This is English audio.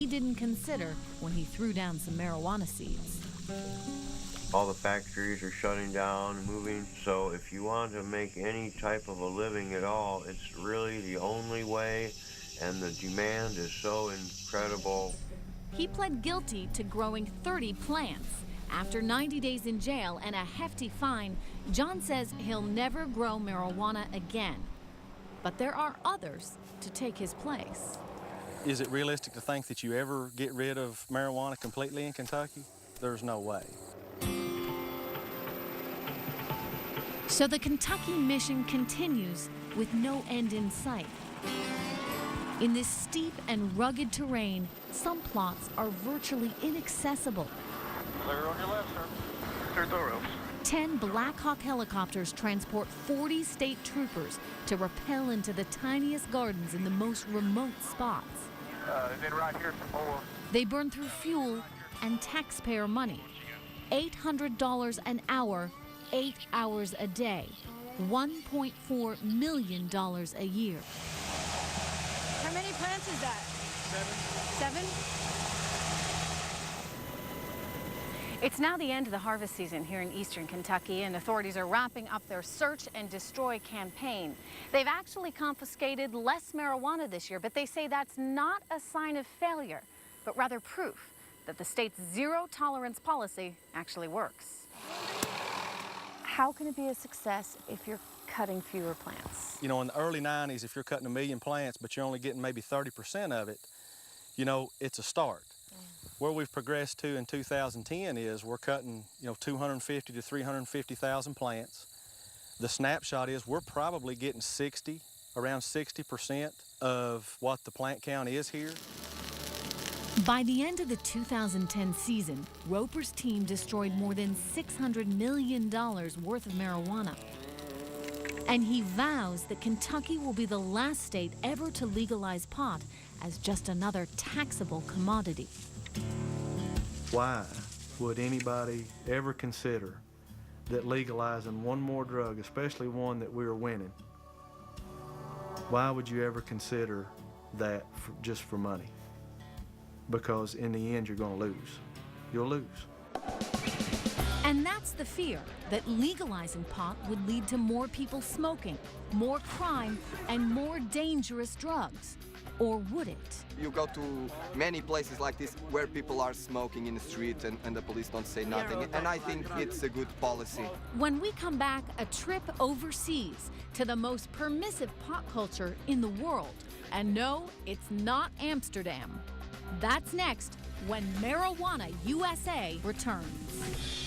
he didn't consider when he threw down some marijuana seeds. All the factories are shutting down, moving, so if you want to make any type of a living at all, it's really the only way, and the demand is so incredible. He pled guilty to growing 30 plants. After 90 days in jail and a hefty fine, John says he'll never grow marijuana again. But there are others to take his place. Is it realistic to think that you ever get rid of marijuana completely in Kentucky? There's no way. So the Kentucky mission continues with no end in sight. In this steep and rugged terrain, some plots are virtually inaccessible. Clear on your left, sir. Clear thorough. 10 Black Hawk helicopters transport 40 state troopers to rappel into the tiniest gardens in the most remote spots. Then right here some more. They burn through fuel and taxpayer money. $800 an hour, 8 hours a day, $1.4 million a year. How many plants is that? 7. 7? It's now the end of the harvest season here in eastern Kentucky, and authorities are wrapping up their search and destroy campaign. They've actually confiscated less marijuana this year, but they say that's not a sign of failure, but rather proof that the state's zero-tolerance policy actually works. How can it be a success if you're cutting fewer plants? You know, in the early 90s, if you're cutting 1 million plants, but you're only getting maybe 30% of it, you know, it's a start. Where we've progressed to in 2010 is we're cutting, 250 to 350,000 plants. The snapshot is we're probably getting around 60% of what the plant count is here. By the end of the 2010 season, Roper's team destroyed more than $600 million worth of marijuana. And he vows that Kentucky will be the last state ever to legalize pot as just another taxable commodity. Why would anybody ever consider that legalizing one more drug, especially one that we are winning, why would you ever consider that just for money? Because in the end, you're going to lose. You'll lose. And that's the fear, that legalizing pot would lead to more people smoking, more crime, and more dangerous drugs. Or would it? You go to many places like this where people are smoking in the street and the police don't say nothing. And I think it's a good policy. When we come back, a trip overseas to the most permissive pot culture in the world. And no, it's not Amsterdam. That's next when Marijuana USA returns.